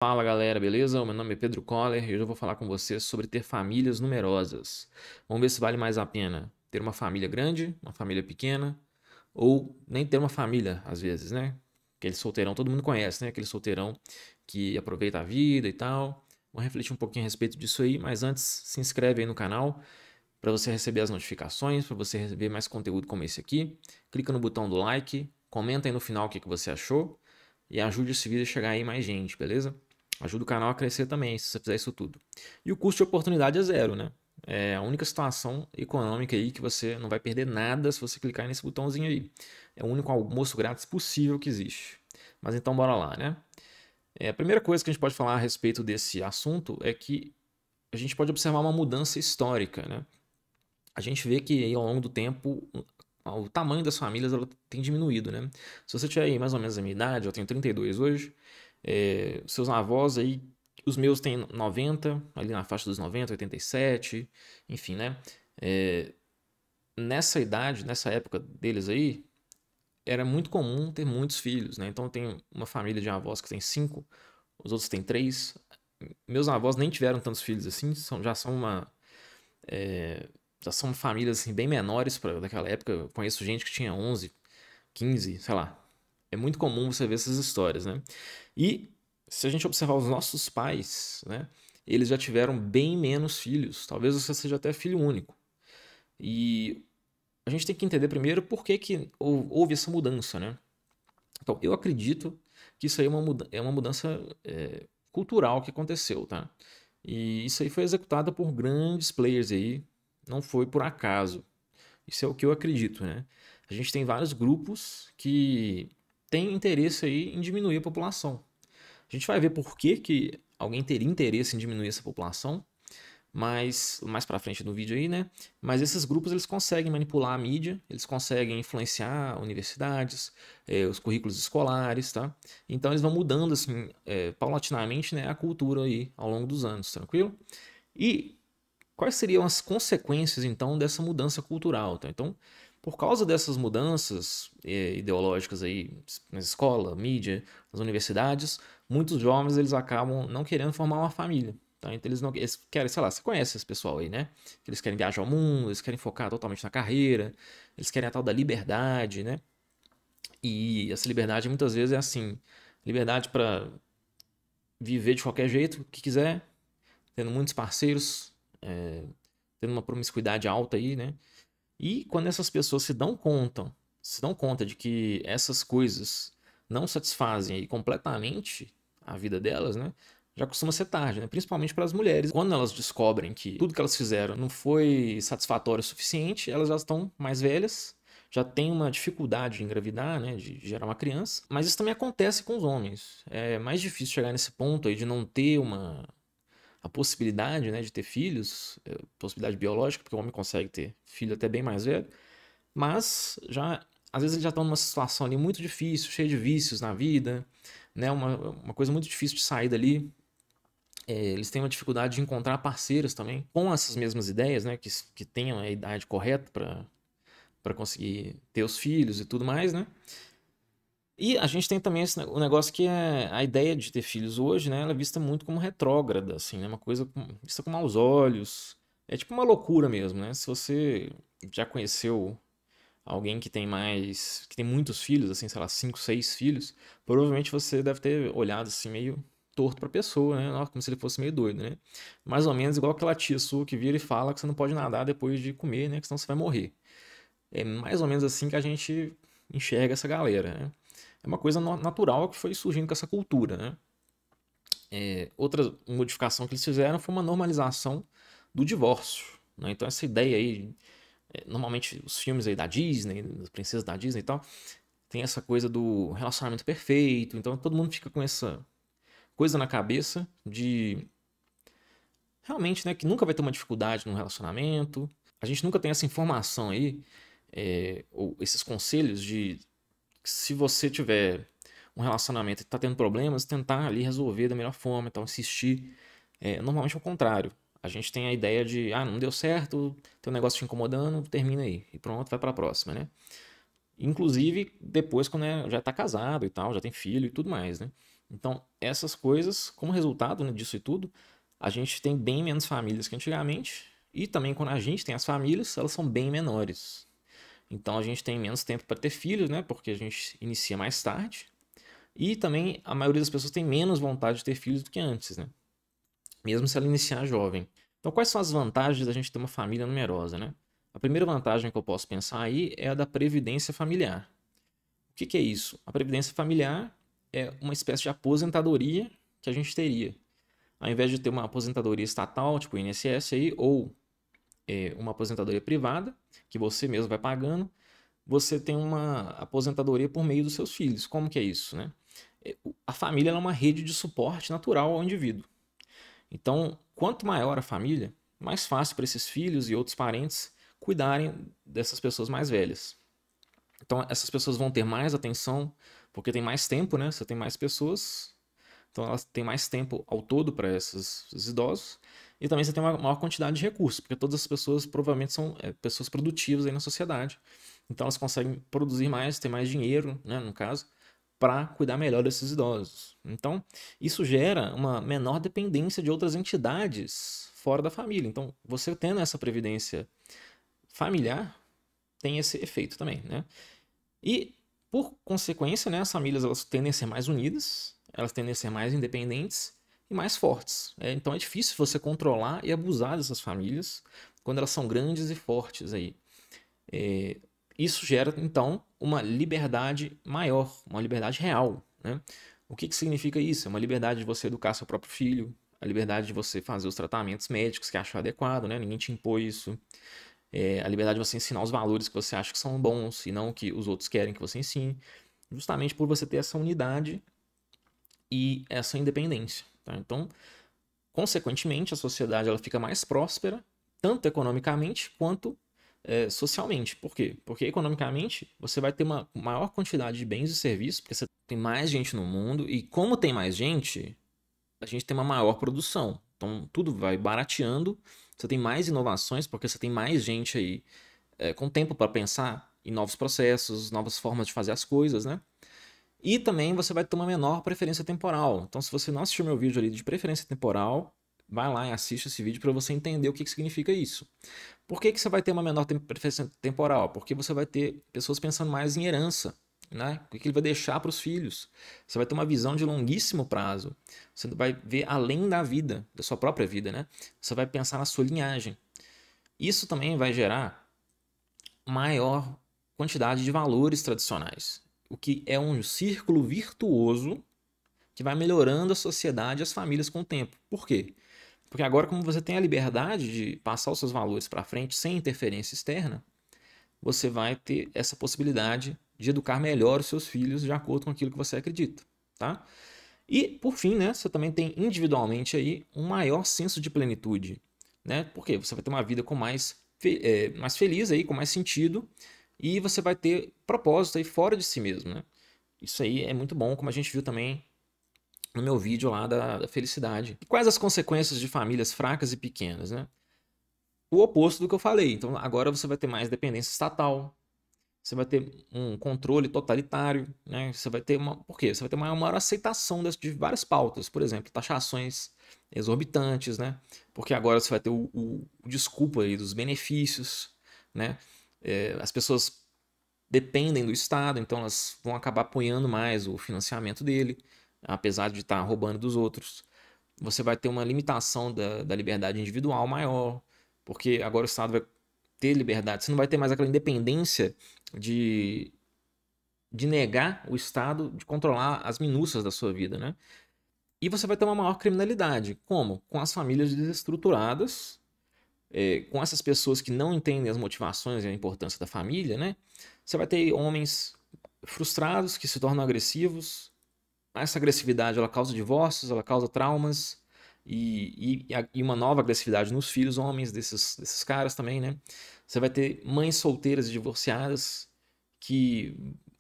Fala galera, beleza? Meu nome é Pedro Coller e hoje eu vou falar com vocês sobre ter famílias numerosas. Vamos ver se vale mais a pena ter uma família grande, uma família pequena, ou nem ter uma família às vezes, né? Aquele solteirão, todo mundo conhece, né? Aquele solteirão que aproveita a vida e tal. Vamos refletir um pouquinho a respeito disso aí, mas antes se inscreve aí no canal para você receber as notificações, para você receber mais conteúdo como esse aqui. Clica no botão do like, comenta aí no final o que você achou e ajude esse vídeo a chegar aí mais gente, beleza? Ajuda o canal a crescer também, se você fizer isso tudo. E o custo de oportunidade é zero, né? É a única situação econômica aí que você não vai perder nada se você clicar nesse botãozinho aí. É o único almoço grátis possível que existe. Mas então bora lá, né? A primeira coisa que a gente pode falar a respeito desse assunto é que a gente pode observar uma mudança histórica, né? A gente vê que aí, ao longo do tempo o tamanho das famílias ela tem diminuído, né? Se você tiver aí mais ou menos a minha idade, eu tenho 32 hoje, seus avós aí, os meus têm 90, ali na faixa dos 90, 87, enfim, né? É, nessa idade, nessa época deles aí, era muito comum ter muitos filhos, né? Então tem uma família de avós que tem cinco, os outros têm três. Meus avós nem tiveram tantos filhos assim, já são famílias assim, bem menores para daquela época. Eu conheço gente que tinha 11, 15, sei lá. É muito comum você ver essas histórias, né? E se a gente observar os nossos pais, né? Eles já tiveram bem menos filhos. Talvez você seja até filho único. E a gente tem que entender primeiro por que, que houve essa mudança, né? Então, eu acredito que isso aí é uma mudança cultural que aconteceu, tá? E isso aí foi executado por grandes players aí, não foi por acaso. Isso é o que eu acredito, né? A gente tem vários grupos que têm interesse aí em diminuir a população. A gente vai ver por que, que alguém teria interesse em diminuir essa população, mas mais para frente no vídeo aí, né? Mas esses grupos eles conseguem manipular a mídia, eles conseguem influenciar universidades, os currículos escolares, tá? Então eles vão mudando assim, paulatinamente, né, a cultura aí ao longo dos anos, tranquilo? E quais seriam as consequências então dessa mudança cultural, tá? Então, por causa dessas mudanças ideológicas aí na escola, mídia, nas universidades, muitos jovens eles acabam não querendo formar uma família. Tá? Então eles querem, sei lá, você conhece esse pessoal aí, né? Eles querem viajar ao mundo, eles querem focar totalmente na carreira, eles querem a tal da liberdade, né? E essa liberdade muitas vezes é assim, liberdade para viver de qualquer jeito, que quiser, tendo muitos parceiros, tendo uma promiscuidade alta aí, né? E quando essas pessoas se dão conta de que essas coisas não satisfazem aí completamente a vida delas, né? Já costuma ser tarde, né? Principalmente para as mulheres. Quando elas descobrem que tudo que elas fizeram não foi satisfatório o suficiente, elas já estão mais velhas, já têm uma dificuldade de engravidar, né? De gerar uma criança. Mas isso também acontece com os homens. É mais difícil chegar nesse ponto aí de não ter a possibilidade, né, de ter filhos, possibilidade biológica, porque o homem consegue ter filho até bem mais velho, mas já às vezes eles já estão numa situação ali muito difícil, cheia de vícios na vida, né, uma coisa muito difícil de sair dali. Eles têm uma dificuldade de encontrar parceiros também com essas mesmas ideias, né, que tenham a idade correta para conseguir ter os filhos e tudo mais, né? E a gente tem também o negócio que é a ideia de ter filhos hoje, né? Ela é vista muito como retrógrada, assim, né? Uma coisa vista com maus olhos. É tipo uma loucura mesmo, né? Se você já conheceu alguém que tem muitos filhos, assim, sei lá, 5, 6 filhos, provavelmente você deve ter olhado assim meio torto pra pessoa, né? Como se ele fosse meio doido, né? Mais ou menos igual aquela tia sua que vira e fala que você não pode nadar depois de comer, né? Que senão você vai morrer. É mais ou menos assim que a gente enxerga essa galera, né? É uma coisa natural que foi surgindo com essa cultura, né? Outra modificação que eles fizeram foi uma normalização do divórcio, né? Então essa ideia aí, normalmente os filmes aí da Disney, das princesas da Disney e tal, tem essa coisa do relacionamento perfeito, então todo mundo fica com essa coisa na cabeça de realmente, né, que nunca vai ter uma dificuldade no relacionamento. A gente nunca tem essa informação aí, ou esses conselhos de se você tiver um relacionamento e está tendo problemas, tentar ali resolver da melhor forma, então insistir. Normalmente é o contrário. A gente tem a ideia de, não deu certo, tem um negócio te incomodando, termina aí. E pronto, vai para a próxima, né? Inclusive, depois, quando já está casado e tal, já tem filho e tudo mais, né? Então, essas coisas, como resultado, né, disso e tudo, a gente tem bem menos famílias que antigamente. E também quando a gente tem as famílias, elas são bem menores. Então a gente tem menos tempo para ter filhos, né? Porque a gente inicia mais tarde. E também a maioria das pessoas tem menos vontade de ter filhos do que antes, né? Mesmo se ela iniciar jovem. Então, quais são as vantagens da gente ter uma família numerosa, né? A primeira vantagem que eu posso pensar aí é a da previdência familiar. O que é isso? A previdência familiar é uma espécie de aposentadoria que a gente teria. Ao invés de ter uma aposentadoria estatal, tipo o INSS aí, ou uma aposentadoria privada, que você mesmo vai pagando, você tem uma aposentadoria por meio dos seus filhos. Como que é isso, né? A família é uma rede de suporte natural ao indivíduo. Então, quanto maior a família, mais fácil para esses filhos e outros parentes cuidarem dessas pessoas mais velhas. Então, essas pessoas vão ter mais atenção, porque tem mais tempo, né? Você tem mais pessoas, então elas têm mais tempo ao todo para esses idosos. E também você tem uma maior quantidade de recursos, porque todas as pessoas provavelmente são pessoas produtivas aí na sociedade. Então elas conseguem produzir mais, ter mais dinheiro, né, no caso, para cuidar melhor desses idosos. Então, isso gera uma menor dependência de outras entidades fora da família. Então, você tendo essa previdência familiar, tem esse efeito também, né? E, por consequência, né, as famílias elas tendem a ser mais unidas, elas tendem a ser mais independentes e mais fortes. Então, é difícil você controlar e abusar dessas famílias quando elas são grandes e fortes aí. Isso gera, então, uma liberdade maior, uma liberdade real, né? O que significa isso? É uma liberdade de você educar seu próprio filho, a liberdade de você fazer os tratamentos médicos que achar adequado, né? Ninguém te impõe isso. A liberdade de você ensinar os valores que você acha que são bons e não que os outros querem que você ensine, justamente por você ter essa unidade e essa independência, tá? Então, consequentemente, a sociedade ela fica mais próspera, tanto economicamente quanto socialmente. Por quê? Porque economicamente você vai ter uma maior quantidade de bens e serviços, porque você tem mais gente no mundo, e como tem mais gente, a gente tem uma maior produção. Então tudo vai barateando, você tem mais inovações, porque você tem mais gente aí com tempo para pensar em novos processos, novas formas de fazer as coisas, né? E também você vai ter uma menor preferência temporal. Então, se você não assistiu meu vídeo ali de preferência temporal, vai lá e assiste esse vídeo para você entender o que significa isso. Por que você vai ter uma menor preferência temporal? Porque você vai ter pessoas pensando mais em herança, né? O que ele vai deixar para os filhos. Você vai ter uma visão de longuíssimo prazo. Você vai ver além da vida, da sua própria vida, né? Você vai pensar na sua linhagem. Isso também vai gerar maior quantidade de valores tradicionais, o que é um círculo virtuoso que vai melhorando a sociedade e as famílias com o tempo. Por quê? Porque agora, como você tem a liberdade de passar os seus valores para frente sem interferência externa, você vai ter essa possibilidade de educar melhor os seus filhos de acordo com aquilo que você acredita, tá? E, por fim, né, você também tem individualmente aí um maior senso de plenitude, né? Porque você vai ter uma vida com mais feliz aí, com mais sentido, e você vai ter propósito aí fora de si mesmo, né? Isso aí é muito bom, como a gente viu também no meu vídeo lá da felicidade. E quais as consequências de famílias fracas e pequenas, né? O oposto do que eu falei. Então, agora você vai ter mais dependência estatal, você vai ter um controle totalitário, né? Você vai ter uma. Por quê? Você vai ter uma maior aceitação de várias pautas, por exemplo, taxações exorbitantes, né? Porque agora você vai ter o desculpa aí dos benefícios, né? As pessoas dependem do Estado, então elas vão acabar apoiando mais o financiamento dele, apesar de estar roubando dos outros. Você vai ter uma limitação da liberdade individual maior, porque agora o Estado vai ter liberdade, você não vai ter mais aquela independência de, de negar o Estado de controlar as minúcias da sua vida, né? E você vai ter uma maior criminalidade. Como? Com as famílias desestruturadas, com essas pessoas que não entendem as motivações e a importância da família, né? Você vai ter homens frustrados que se tornam agressivos. Essa agressividade ela causa divórcios, ela causa traumas e uma nova agressividade nos filhos homens desses caras também, né? Você vai ter mães solteiras e divorciadas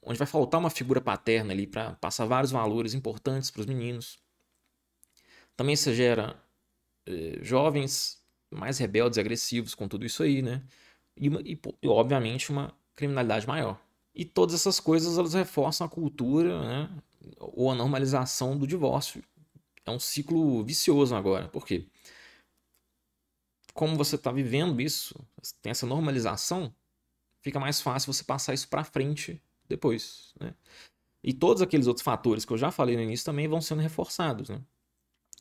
onde vai faltar uma figura paterna ali para passar vários valores importantes para os meninos. Também você gera jovens mais rebeldes e agressivos com tudo isso aí, né? E, obviamente uma criminalidade maior. E todas essas coisas elas reforçam a cultura, né, ou a normalização do divórcio. É um ciclo vicioso agora. Por quê? Como você está vivendo isso, tem essa normalização, fica mais fácil você passar isso para frente depois, né? E todos aqueles outros fatores que eu já falei no início também vão sendo reforçados, né?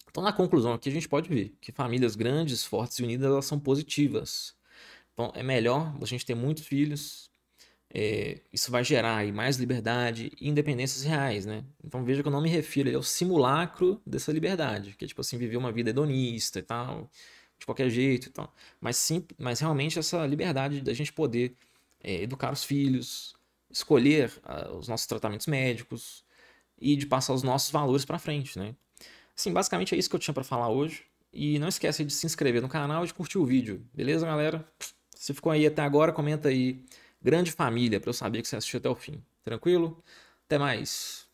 Então, na conclusão aqui, a gente pode ver que famílias grandes, fortes e unidas, elas são positivas. Então, é melhor a gente ter muitos filhos. Isso vai gerar aí mais liberdade e independências reais, né? Então, veja que eu não me refiro ao simulacro dessa liberdade, que é tipo assim, viver uma vida hedonista e tal, de qualquer jeito e tal. Mas, sim, mas realmente essa liberdade da gente poder educar os filhos, escolher os nossos tratamentos médicos e de passar os nossos valores para frente, né? Assim, basicamente é isso que eu tinha para falar hoje. E não esquece de se inscrever no canal e de curtir o vídeo, beleza, galera? Se ficou aí até agora, comenta aí Grande Família para eu saber que você assistiu até o fim. Tranquilo? Até mais.